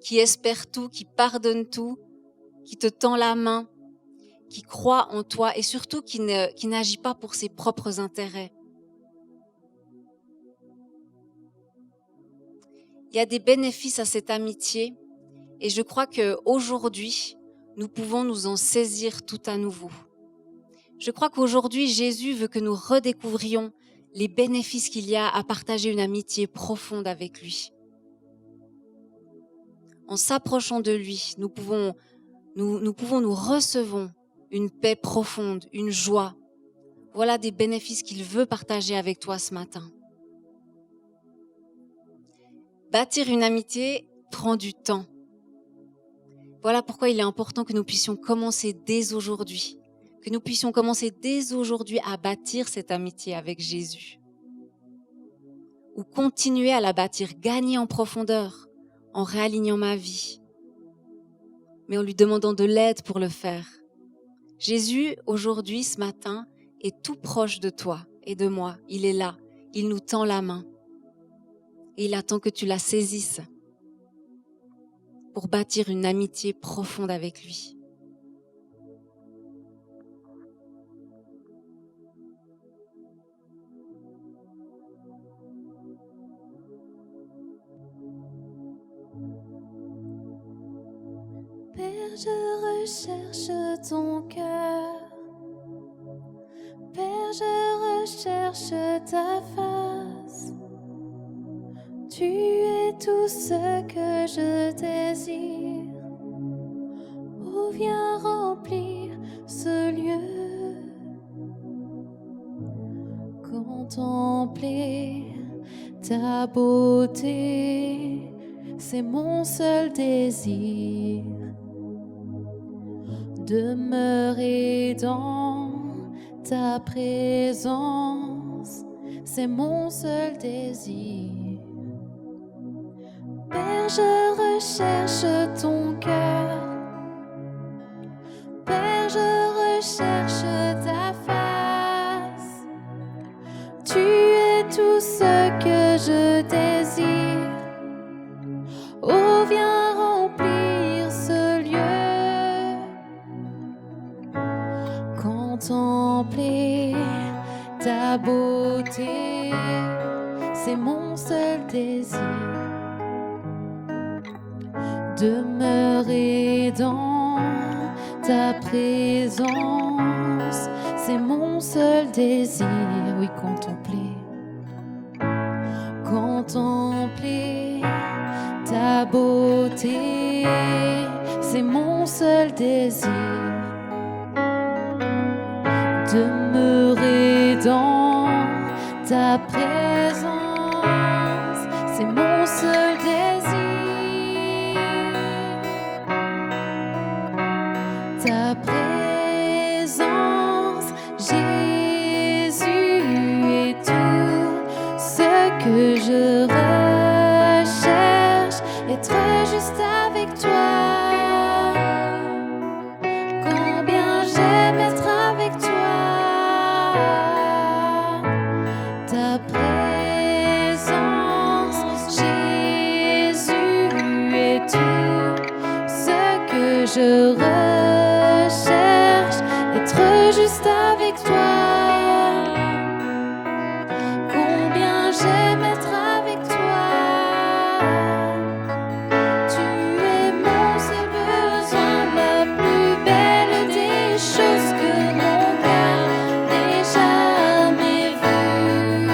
qui espère tout, qui pardonne tout, qui te tend la main, qui croit en toi et surtout qui n'agit pas pour ses propres intérêts. Il y a des bénéfices à cette amitié et je crois qu'aujourd'hui, nous pouvons nous en saisir tout à nouveau. Je crois qu'aujourd'hui, Jésus veut que nous redécouvrions les bénéfices qu'il y a à partager une amitié profonde avec lui. En s'approchant de lui, nous recevons une paix profonde, une joie. Voilà des bénéfices qu'il veut partager avec toi ce matin. Bâtir une amitié prend du temps. Voilà pourquoi il est important que nous puissions commencer dès aujourd'hui. Que nous puissions commencer dès aujourd'hui à bâtir cette amitié avec Jésus. Ou continuer à la bâtir, gagner en profondeur, en réalignant ma vie. Mais en lui demandant de l'aide pour le faire. Jésus, aujourd'hui, ce matin, est tout proche de toi et de moi. Il est là, il nous tend la main. Et il attend que tu la saisisses pour bâtir une amitié profonde avec lui. Père, je recherche ton cœur. Père, je recherche ta face. Tu es tout ce que je désire. Oh, viens remplir ce lieu. Contempler ta beauté, c'est mon seul désir. Demeurer dans ta présence, c'est mon seul désir. Père, je recherche ton cœur. Père, je recherche ta face. Tu es tout ce que je désire. Oh, viens remplir ce lieu. Contempler ta beauté, c'est mon seul désir. Demeurer dans ta présence, c'est mon seul désir. Oui, contempler ta beauté, c'est mon seul désir. Demeurer dans ta présence, c'est mon seul désir. Ta présence, Jésus, est tout ce que je recherche. Être juste avec toi. Combien j'aime être avec toi. Ta présence, Jésus, est tout ce que je recherche, être juste avec toi. Combien j'aime être avec toi. Tu es mon seul besoin, la plus belle des choses que mon cœur n'ait jamais vues.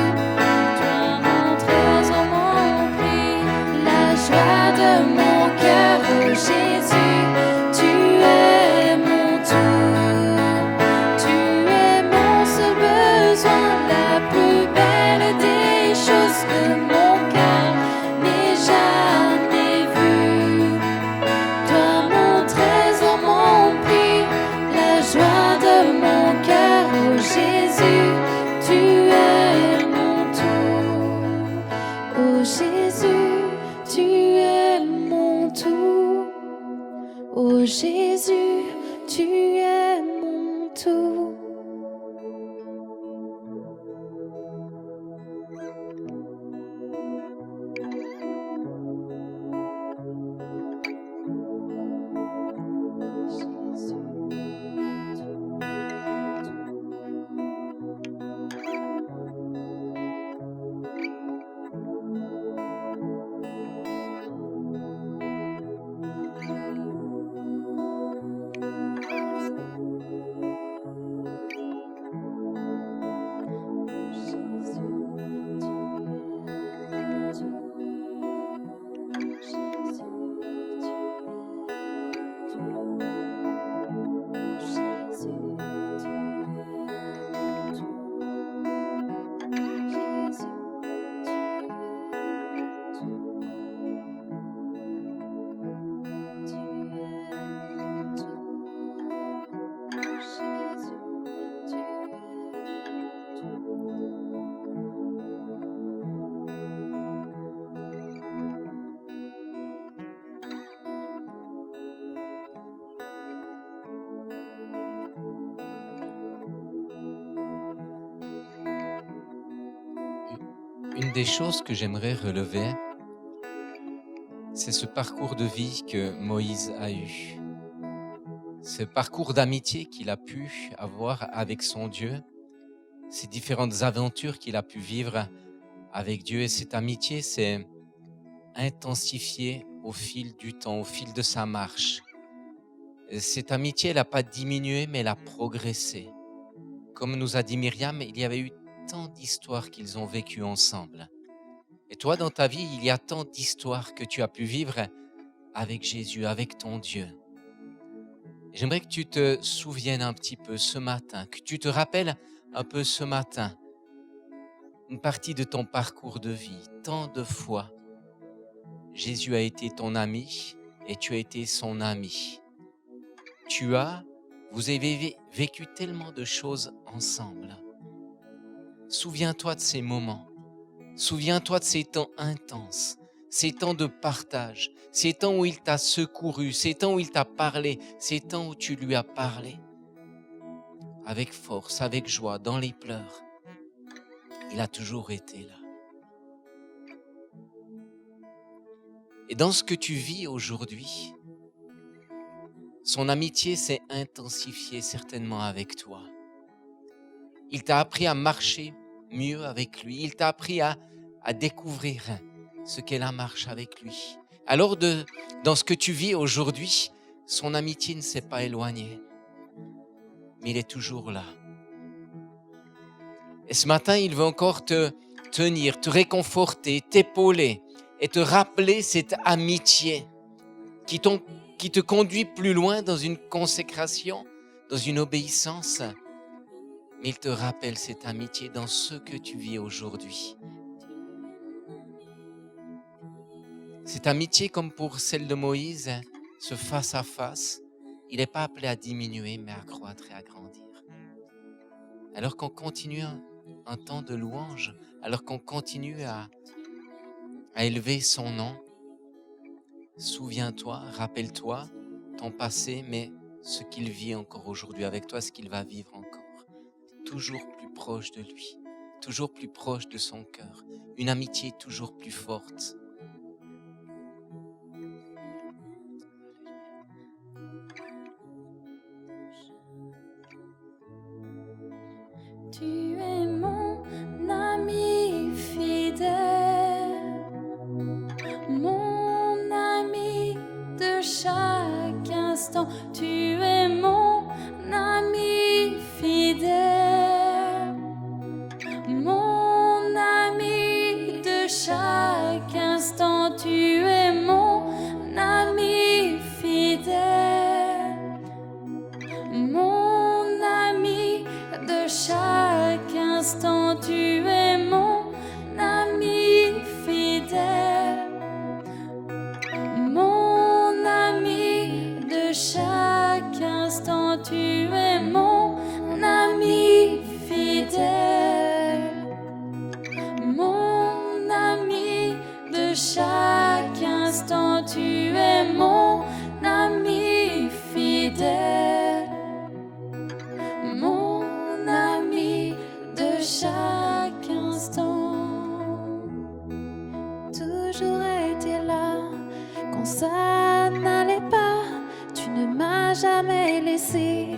Toi, mon trésor, mon prix, la joie de mon cœur, oh Jésus. Une des choses que j'aimerais relever, c'est ce parcours de vie que Moïse a eu. Ce parcours d'amitié qu'il a pu avoir avec son Dieu, ces différentes aventures qu'il a pu vivre avec Dieu. Et cette amitié s'est intensifiée au fil du temps, au fil de sa marche. Et cette amitié, elle n'a pas diminué, mais elle a progressé. Comme nous a dit Myriam, il y avait eu tant d'histoires qu'ils ont vécues ensemble. Et toi, dans ta vie, il y a tant d'histoires que tu as pu vivre avec Jésus, avec ton Dieu. Et j'aimerais que tu te souviennes un petit peu ce matin, que tu te rappelles un peu ce matin une partie de ton parcours de vie. Tant de fois, Jésus a été ton ami et tu as été son ami. Vous avez vécu tellement de choses ensemble. Souviens-toi de ces moments. Souviens-toi de ces temps intenses, ces temps de partage, ces temps où il t'a secouru, ces temps où il t'a parlé, ces temps où tu lui as parlé. Avec force, avec joie, dans les pleurs. Il a toujours été là. Et dans ce que tu vis aujourd'hui, son amitié s'est intensifiée certainement avec toi. Il t'a appris à marcher mieux avec lui. Il t'a appris à découvrir ce qu'est la marche avec lui. Alors, dans ce que tu vis aujourd'hui, son amitié ne s'est pas éloignée, mais il est toujours là. Et ce matin, il veut encore te tenir, te réconforter, t'épauler et te rappeler cette amitié qui te conduit plus loin dans une consécration, dans une obéissance. Mais il te rappelle cette amitié dans ce que tu vis aujourd'hui. Cette amitié, comme pour celle de Moïse, ce face-à-face, il n'est pas appelé à diminuer, mais à croître et à grandir. Alors qu'on continue un temps de louange, alors qu'on continue à élever son nom, souviens-toi, rappelle-toi ton passé, mais ce qu'il vit encore aujourd'hui avec toi, ce qu'il va vivre encore. Toujours plus proche de lui, toujours plus proche de son cœur, une amitié toujours plus forte. Tu es mon ami fidèle, mon ami de chaque instant. Tu es mon ami fidèle, mon ami de chaque instant. Tu es mon ami fidèle, mon ami de chaque instant. Tu es mon ami fidèle, mon ami de chaque instant. Tu es mon ami fidèle, mon ami de chaque instant. Tu es mon ami fidèle, mon ami de chaque instant. Toujours été là quand ça n'allait pas. Tu ne m'as jamais laissé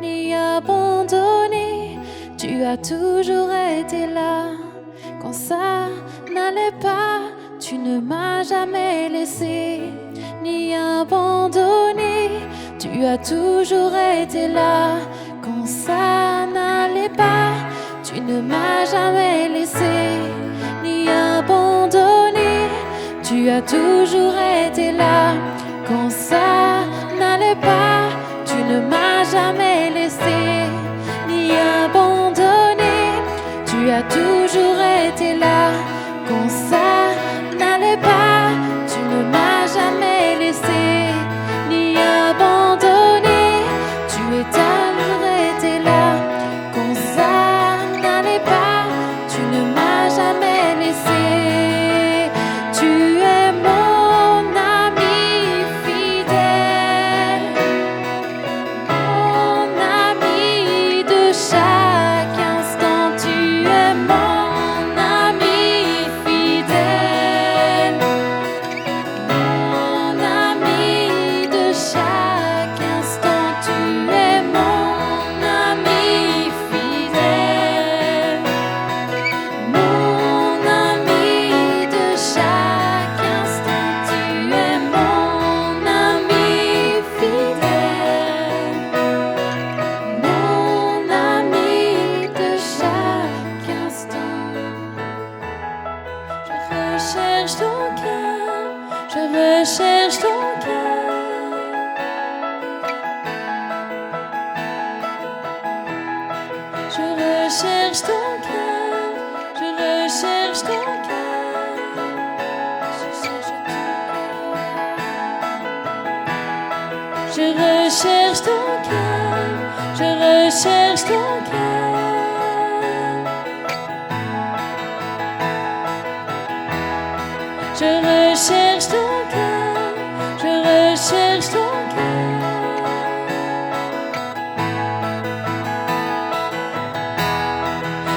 ni abandonné. Tu as toujours été là quand ça n'allait pas. Tu ne m'as jamais laissé ni abandonné. Tu as toujours été là quand ça n'allait pas. Tu ne m'as jamais laissé ni abandonné. Tu as toujours été là quand ça n'allait pas. Tu ne m'as jamais laissé ni abandonné. Tu as toujours été là quand ça n'allait pas. Tu ne m'as jamais laissé ni abandonné. Tu as toujours été là quand ça n'allait pas. Tu ne m'as jamais laissé. Tu es mon ami fidèle, mon recherche ton cœur. Je recherche ton cœur. Je recherche ton cœur.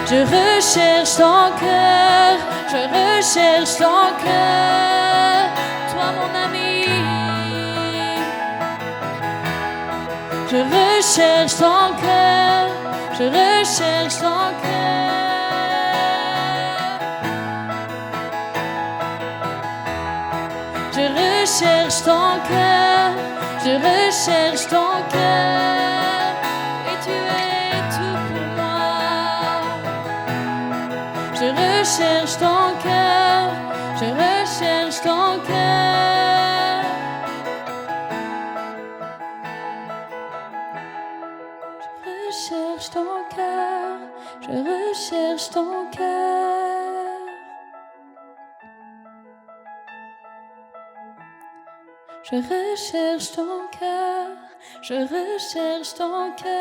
Je recherche ton cœur. Je recherche ton cœur. Toi mon ami. Je recherche ton cœur, je recherche ton cœur. Je recherche ton cœur, je recherche ton cœur. Et tu es tout pour moi. Je recherche ton cœur, je recherche ton cœur. Je recherche ton cœur, je recherche ton cœur. Je recherche ton cœur, je recherche ton cœur.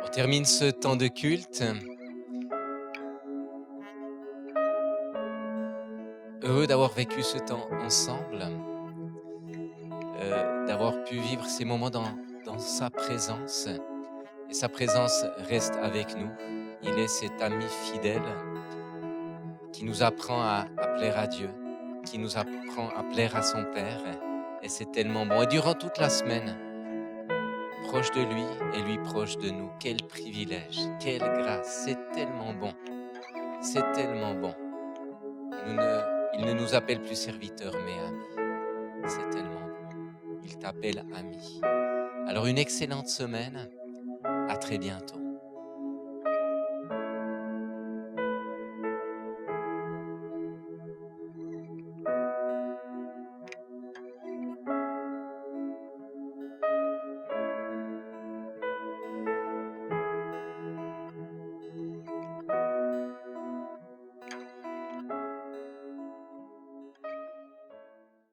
On termine ce temps de culte. Heureux d'avoir vécu ce temps ensemble, d'avoir pu vivre ces moments dans sa présence. Et sa présence reste avec nous. Il est cet ami fidèle qui nous apprend à plaire à Dieu, qui nous apprend à plaire à son Père. Et c'est tellement bon. Et durant toute la semaine, proche de lui et lui proche de nous. Quel privilège, quelle grâce, c'est tellement bon. C'est tellement bon. Il ne nous appelle plus serviteurs, mais amis. C'est tellement bon. Il t'appelle ami. Alors une excellente semaine. À très bientôt.